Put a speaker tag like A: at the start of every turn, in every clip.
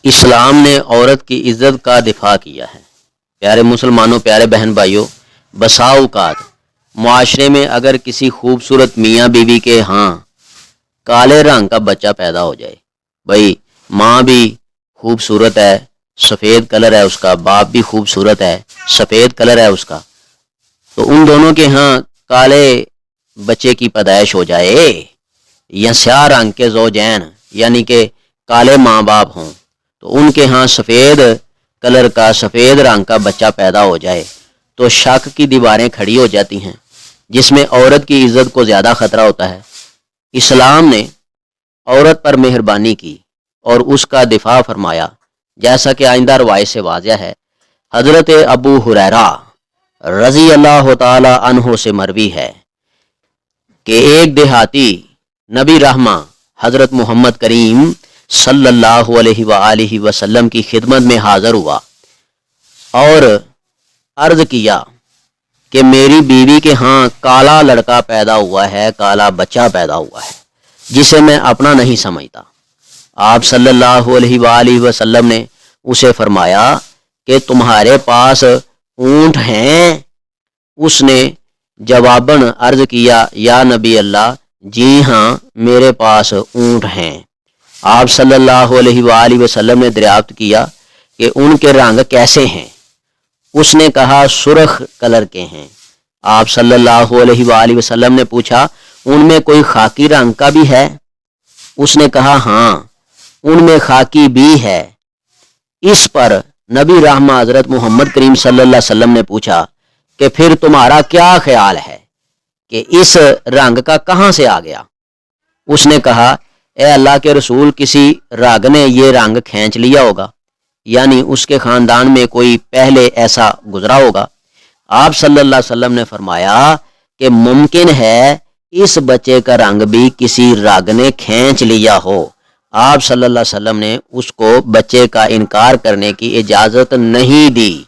A: اسلام نے عورت کی عزت کا دفاع کیا ہے۔ پیارے مسلمانوں، پیارے بہن بھائیوں، بسا اوقات معاشرے میں اگر کسی خوبصورت میاں بیوی کے ہاں کالے رنگ کا بچہ پیدا ہو جائے، بھائی ماں بھی خوبصورت ہے، سفید کلر ہے اس کا، باپ بھی خوبصورت ہے، سفید کلر ہے اس کا، تو ان دونوں کے ہاں کالے بچے کی پیدائش ہو جائے یا سیاہ رنگ کے زوجین یعنی کہ کالے ماں باپ ہوں تو ان کے ہاں سفید کلر کا سفید رنگ کا بچہ پیدا ہو جائے تو شک کی دیواریں کھڑی ہو جاتی ہیں، جس میں عورت کی عزت کو زیادہ خطرہ ہوتا ہے۔ اسلام نے عورت پر مہربانی کی اور اس کا دفاع فرمایا، جیسا کہ آئندہ روایت سے واضح ہے۔ حضرت ابو ہریرہ رضی اللہ تعالی عنہ سے مروی ہے کہ ایک دیہاتی نبی رحمہ حضرت محمد کریم صلی اللہ علیہ وآلہ وسلم کی خدمت میں حاضر ہوا اور عرض کیا کہ میری بیوی کے ہاں کالا لڑکا پیدا ہوا ہے، کالا بچہ پیدا ہوا ہے جسے میں اپنا نہیں سمجھتا۔ آپ صلی اللہ علیہ وآلہ وسلم نے اسے فرمایا کہ تمہارے پاس اونٹ ہیں؟ اس نے جواباً عرض کیا، یا نبی اللہ، جی ہاں میرے پاس اونٹ ہیں۔ آپ صلی اللہ علیہ وآلہ وسلم نے دریافت کیا کہ ان کے رنگ کیسے ہیں؟ اس نے کہا سرخ کلر کے ہیں۔ آپ صلی اللہ علیہ وآلہ وسلم نے پوچھا ان میں کوئی خاکی رنگ کا بھی ہے؟ اس نے کہا ہاں ان میں خاکی بھی ہے۔ اس پر نبی رحمہ حضرت محمد کریم صلی اللہ علیہ وسلم نے پوچھا کہ پھر تمہارا کیا خیال ہے کہ اس رنگ کا کہاں سے آ گیا؟ اس نے کہا اے اللہ کے رسول، کسی راگ نے یہ رنگ کھینچ لیا ہوگا، یعنی اس کے خاندان میں کوئی پہلے ایسا گزرا ہوگا۔ آپ صلی اللہ علیہ وسلم نے فرمایا کہ ممکن ہے اس بچے کا رنگ بھی کسی راگ نے کھینچ لیا ہو۔ آپ صلی اللہ علیہ وسلم نے اس کو بچے کا انکار کرنے کی اجازت نہیں دی۔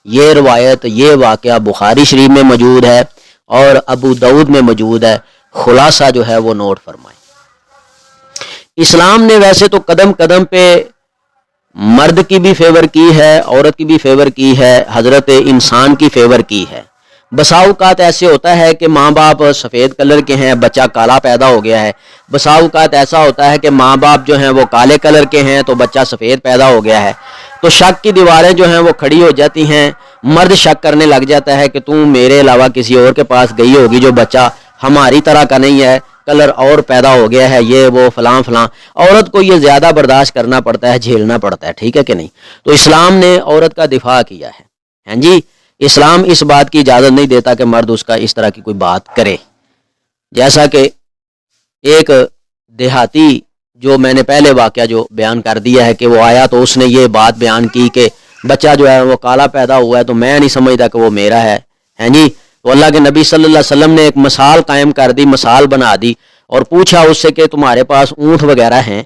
A: یہ روایت، یہ واقعہ بخاری شریف میں موجود ہے اور ابو داؤد میں موجود ہے۔ خلاصہ جو ہے وہ نوٹ فرمائیں۔ اسلام نے ویسے تو قدم قدم پہ مرد کی بھی فیور کی ہے، عورت کی بھی فیور کی ہے، حضرت انسان کی فیور کی ہے۔ بسا اوقات ایسے ہوتا ہے کہ ماں باپ سفید کلر کے ہیں، بچہ کالا پیدا ہو گیا ہے۔ بسا اوقات ایسا ہوتا ہے کہ ماں باپ جو ہیں وہ کالے کلر کے ہیں تو بچہ سفید پیدا ہو گیا ہے، تو شک کی دیواریں جو ہیں وہ کھڑی ہو جاتی ہیں۔ مرد شک کرنے لگ جاتا ہے کہ تم میرے علاوہ کسی اور کے پاس گئی ہوگی جو بچہ ہماری طرح کا نہیں ہے، کلر اور پیدا ہو گیا ہے، یہ وہ فلاں فلاں۔ عورت کو یہ زیادہ برداشت کرنا پڑتا ہے، جھیلنا پڑتا ہے، ٹھیک ہے کہ نہیں؟ تو اسلام نے عورت کا دفاع کیا ہے، ہاں جی۔ اسلام اس بات کی اجازت نہیں دیتا کہ مرد اس کا اس طرح کی کوئی بات کرے۔ جیسا کہ ایک دیہاتی جو میں نے پہلے واقعہ جو بیان کر دیا ہے کہ وہ آیا تو اس نے یہ بات بیان کی کہ بچہ جو ہے وہ کالا پیدا ہوا ہے تو میں نہیں سمجھتا کہ وہ میرا ہے، ہیں جی۔ تو اللہ کے نبی صلی اللہ علیہ وسلم نے ایک مثال قائم کر دی، مثال بنا دی اور پوچھا اس سے کہ تمہارے پاس اونٹ وغیرہ ہیں؟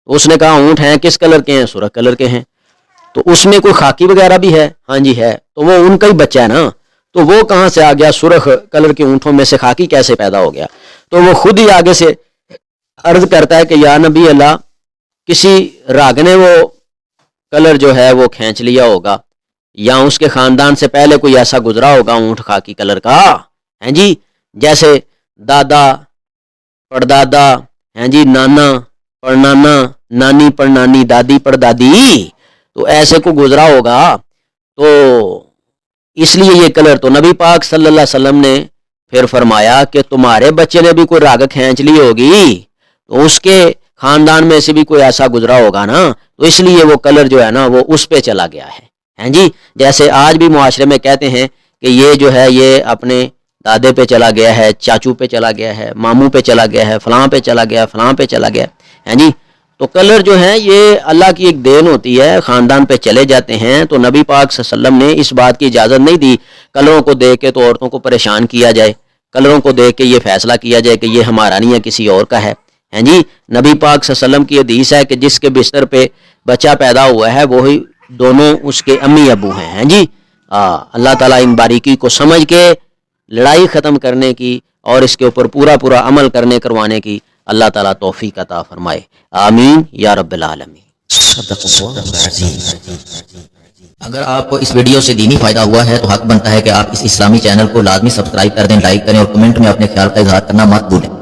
A: اس نے کہا اونٹ ہیں، کس کلر کے ہیں؟ سرخ کلر کے ہیں۔ تو اس میں کوئی خاکی وغیرہ بھی ہے؟ ہاں جی ہے۔ تو وہ ان کا ہی بچہ ہے نا، تو وہ کہاں سے آ گیا؟ سرخ کلر کے اونٹوں میں سے خاکی کیسے پیدا ہو گیا؟ تو وہ خود ہی آگے سے عرض کرتا ہے کہ یا نبی اللہ، کسی راگ نے وہ کلر جو ہے وہ کھینچ لیا ہوگا یا اس کے خاندان سے پہلے کوئی ایسا گزرا ہوگا اونٹ خاکی کلر کا، ہیں جی، جیسے دادا پردادا، ہیں جی، نانا پڑنانا، نانی پڑنانی، دادی پردادی، تو ایسے کو گزرا ہوگا۔ تو اس لیے یہ کلر، تو نبی پاک صلی اللہ علیہ وسلم نے پھر فرمایا کہ تمہارے بچے نے بھی کوئی راگ کھینچ لی ہوگی تو اس کے خاندان میں سے بھی کوئی ایسا گزرا ہوگا نا، تو اس لیے وہ کلر جو ہے نا وہ اس پہ چلا گیا ہے، ہیں جی۔ جیسے آج بھی معاشرے میں کہتے ہیں کہ یہ جو ہے یہ اپنے دادے پہ چلا گیا ہے، چاچو پہ چلا گیا ہے، ماموں پہ چلا گیا ہے، فلاں پہ چلا گیا، فلاں پہ چلا گیا، ہیں جی۔ تو کلر جو ہیں یہ اللہ کی ایک دین ہوتی ہے، خاندان پہ چلے جاتے ہیں۔ تو نبی پاک صلی اللہ علیہ وسلم نے اس بات کی اجازت نہیں دی کلروں کو دیکھ کے تو عورتوں کو پریشان کیا جائے، کلروں کو دیکھ کے یہ فیصلہ کیا جائے کہ یہ ہمارا نہیں ہے کسی اور کا ہے، ہیں جی۔ نبی پاک صلی اللہ علیہ وسلم کی حدیث ہے کہ جس کے بستر پہ بچہ پیدا ہوا ہے وہی دونوں اس کے امی ابو ہیں جی۔ اللہ تعالیٰ ان باریکی کو سمجھ کے لڑائی ختم کرنے کی اور اس کے اوپر پورا عمل کروانے کی اللہ تعالیٰ توفیق عطا فرمائے، آمین یا رب العالمین۔
B: اگر آپ کو اس ویڈیو سے دینی فائدہ ہوا ہے تو حق بنتا ہے کہ آپ اس اسلامی چینل کو لازمی سبسکرائب کر دیں، لائک کریں اور کمنٹ میں اپنے خیال کا اظہار کرنا مت بھولیں۔